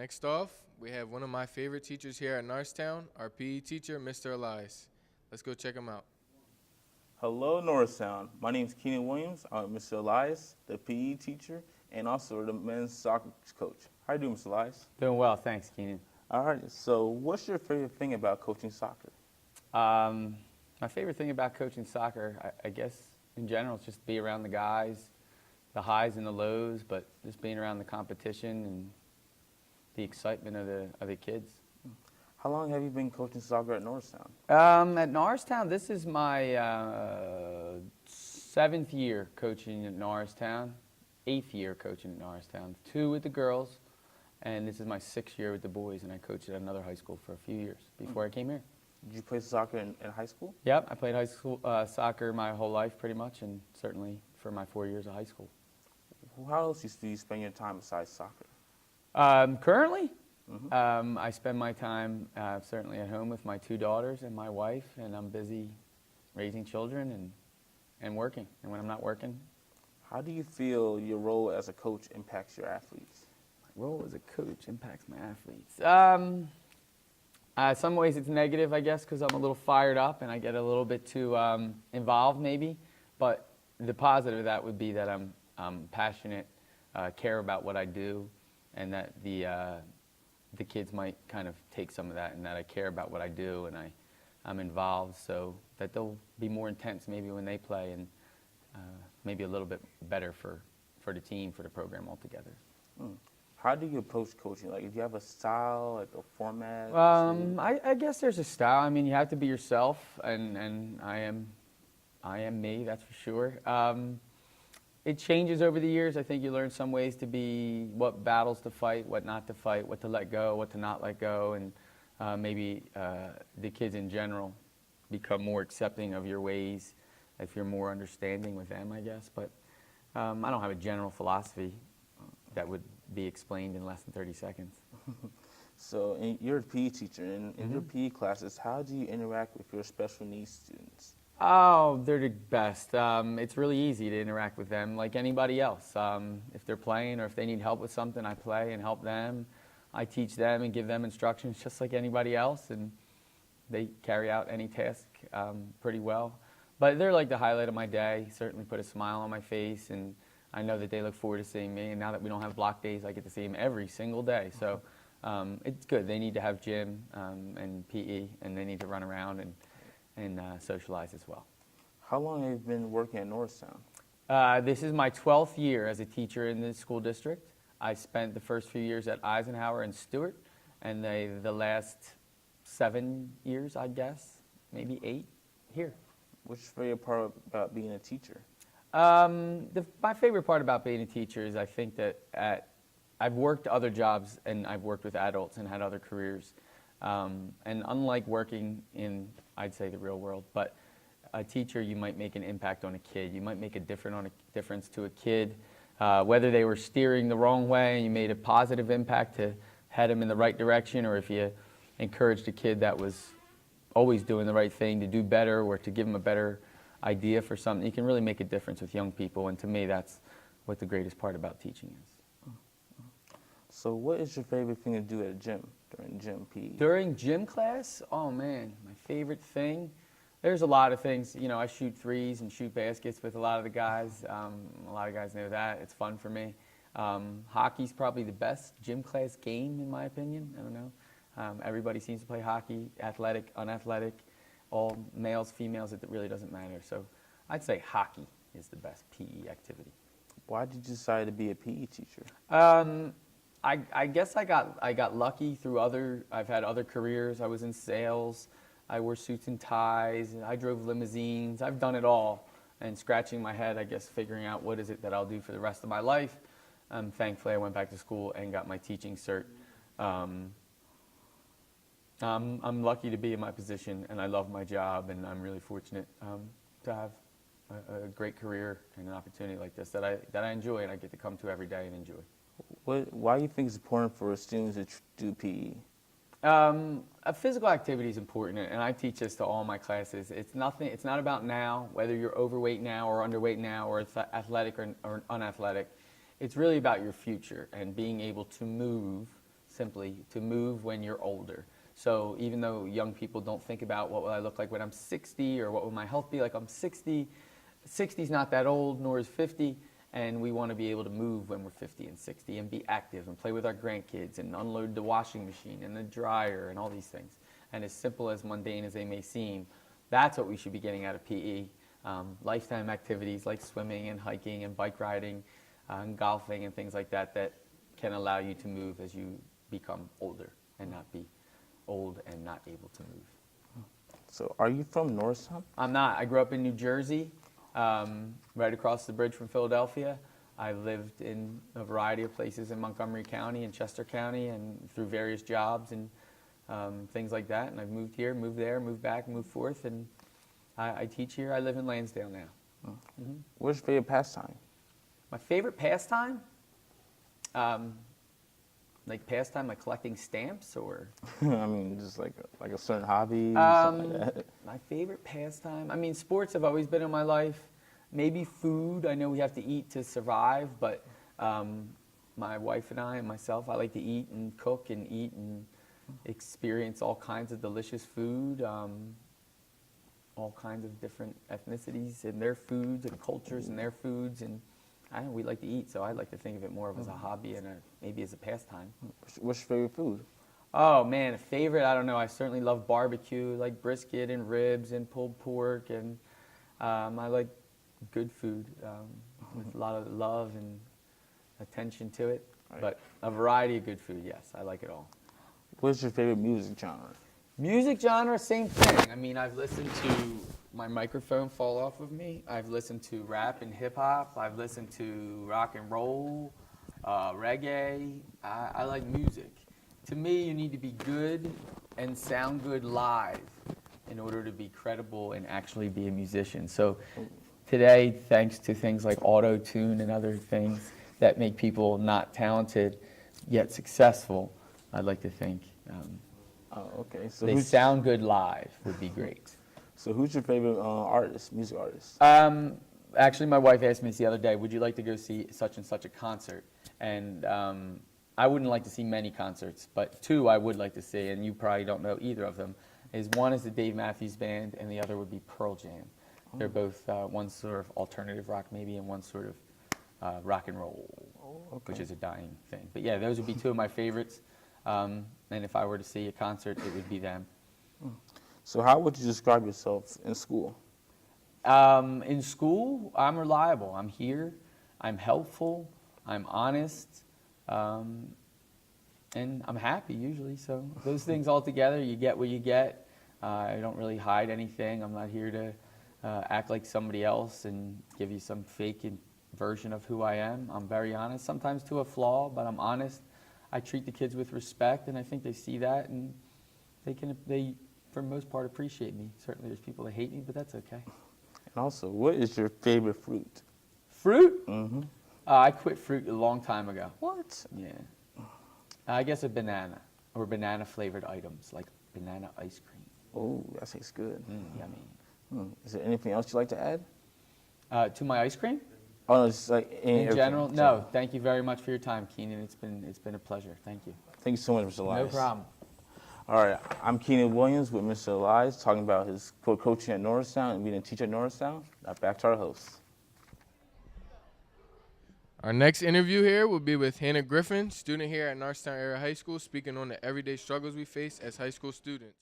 Next off, we have one of my favorite teachers here at Norristown, our PE teacher, Mr. Elias. Let's go check him out. Hello, Norristown. My name is Keenan Williams. I'm Mr. Elias, the PE teacher, and also the men's soccer coach. How are you doing, Mr. Elias? Doing well, thanks, Keenan. All right, so what's your favorite thing about coaching soccer? My favorite thing about coaching soccer, I guess, in general, is just be around the guys, the highs and the lows, but just being around the competition and the excitement of the kids. How long have you been coaching soccer at Norristown? At Norristown, this is my 7th year coaching at Norristown, 8th year coaching at Norristown, 2 with the girls, and this is my 6th year with the boys, and I coached at another high school for a few years before I came here. Did you play soccer in high school? Yep, I played high school soccer my whole life pretty much, and certainly for my 4 years of high school. How else do you spend your time besides soccer? Currently, I spend my time certainly at home with my 2 daughters and my wife, and I'm busy raising children and working. And when I'm not working, How do you feel your role as a coach impacts your athletes? my role as a coach impacts my athletes. Some ways it's negative, I guess, because I'm a little fired up and I get a little bit too involved, maybe. But the positive of that would be that I'm passionate, care about what I do, and that the kids might kind of take some of that, and that I care about what I do, and I'm involved, so that they'll be more intense maybe when they play, and maybe a little bit better for the team, for the program altogether. How do you approach coaching? Like, do you have a style, like a format? I guess there's a style. I mean, you have to be yourself, and I am me, that's for sure. It changes over the years. I think you learn some ways to be, what battles to fight, what not to fight, what to let go, what to not let go, and maybe the kids in general become more accepting of your ways if you're more understanding with them, I guess. But I don't have a general philosophy that would be explained in less than 30 seconds. So you're a PE teacher. In your PE classes, how do you interact with your special needs students? Oh, they're the best. It's really easy to interact with them like anybody else. If they're playing or if they need help with something, I play and help them. I teach them and give them instructions just like anybody else, and they carry out any task pretty well. But they're like the highlight of my day, certainly put a smile on my face, and I know that they look forward to seeing me. And now that we don't have block days, I get to see them every single day. So it's good. They need to have gym and PE, and they need to run around and socialize as well. How long have you been working at Norristown? This is my 12th year as a teacher in this school district. I spent the first few years at Eisenhower and Stewart, and the last 7 years, I guess, maybe 8, here. What's your favorite part about being a teacher? My favorite part about being a teacher is I think that I've worked other jobs, and I've worked with adults and had other careers. And unlike working in, I'd say, the real world, but a teacher, you might make an impact on a kid. You might make a difference to a kid, whether they were steering the wrong way and you made a positive impact to head them in the right direction, or if you encouraged a kid that was always doing the right thing to do better or to give them a better idea for something. You can really make a difference with young people, and to me, that's what the greatest part about teaching is. So what is your favorite thing to do at a gym, during gym PE? During gym class, oh man, my favorite thing, there's a lot of things. You know, I shoot threes and shoot baskets with a lot of the guys. A lot of guys know that. It's fun for me. Hockey's probably the best gym class game, in my opinion. I don't know. Everybody seems to play hockey, athletic, unathletic, all males, females, it really doesn't matter. So I'd say hockey is the best PE activity. Why did you decide to be a PE teacher? I guess I got lucky through I've had other careers. I was in sales. I wore suits and ties. I drove limousines. I've done it all. And scratching my head, I guess, figuring out what is it that I'll do for the rest of my life. Thankfully, I went back to school and got my teaching cert. I'm lucky to be in my position, and I love my job, and I'm really fortunate to have a great career and an opportunity like this that I enjoy and I get to come to every day and enjoy. Why do you think it's important for students to do PE? A physical activity is important, and I teach this to all my classes. It's not about now, whether you're overweight now or underweight now or athletic or unathletic. It's really about your future and being able to move simply, to move when you're older. So even though young people don't think about what will I look like when I'm 60 or what will my health be like I'm 60, 60 is not that old, nor is 50, and we want to be able to move when we're 50 and 60 and be active and play with our grandkids and unload the washing machine and the dryer and all these things. And as simple as mundane as they may seem, that's what we should be getting out of PE. Lifetime activities like swimming and hiking and bike riding and golfing and things like that that can allow you to move as you become older and not be old and not able to move. So are you from Norristown? I'm not. I grew up in New Jersey, right across the bridge from Philadelphia. I lived in a variety of places in Montgomery County and Chester County and through various jobs and things like that. And I've moved here, moved there, moved back, moved forth, and I teach here. I live in Lansdale now. What's your favorite pastime? My favorite pastime? Like pastime, like collecting stamps, or? I mean, just like a certain hobby, something like that. My favorite pastime? I mean, sports have always been in my life. Maybe food. I know we have to eat to survive, but my wife and I and myself, I like to eat and cook and eat and experience all kinds of delicious food, all kinds of different ethnicities and their foods and cultures and their foods, and I don't know, we like to eat, so I like to think of it more of as a hobby and maybe as a pastime. What's your favorite food? Oh man, a favorite, I don't know, I certainly love barbecue, like brisket and ribs and pulled pork, and I like good food with a lot of love and attention to it, Right. but a variety of good food, yes, I like it all. What's your favorite music genre? Music genre, same thing. I mean, I've listened to my microphone fall off of me. I've listened to rap and hip hop. I've listened to rock and roll, reggae. I like music. To me, you need to be good and sound good live in order to be credible and actually be a musician. So today, thanks to things like auto-tune and other things that make people not talented yet successful, I'd like to think Oh, okay. So they sound good live would be great. So who's your favorite artist, music artist? Actually, my wife asked me this the other day, would you like to go see such and such a concert? And I wouldn't like to see many concerts, but two I would like to see, and you probably don't know either of them, is one is the Dave Matthews Band, and the other would be Pearl Jam. They're both one sort of alternative rock maybe, and one sort of rock and roll, which is a dying thing. But yeah, those would be two of my favorites. And if I were to see a concert, it would be them. So how would you describe yourself in school? In school, I'm reliable. I'm here. I'm helpful. I'm honest. And I'm happy usually. So those things all together, you get what you get. I don't really hide anything. I'm not here to act like somebody else and give you some fake version of who I am. I'm very honest, sometimes to a flaw, but I'm honest. I treat the kids with respect, and I think they see that, and they, for the most part, appreciate me. Certainly there's people that hate me, but that's okay. And also, what is your favorite fruit? Fruit? Mm-hmm. I quit fruit a long time ago. What? Yeah. I guess a banana, or banana-flavored items, like banana ice cream. Oh, that tastes good. Yummy. Is there anything else you'd like to add? To my ice cream? Oh, no, it's like In general? No. Thank you very much for your time, Keenan. It's been a pleasure. Thank you. Thank you so much, Mr. Elias. No problem. All right, I'm Keenan Williams with Mr. Elias, talking about his coaching at Norristown and being a teacher at Norristown. Now back to our host. Our next interview here will be with Hannah Griffin, student here at Norristown Area High School, speaking on the everyday struggles we face as high school students.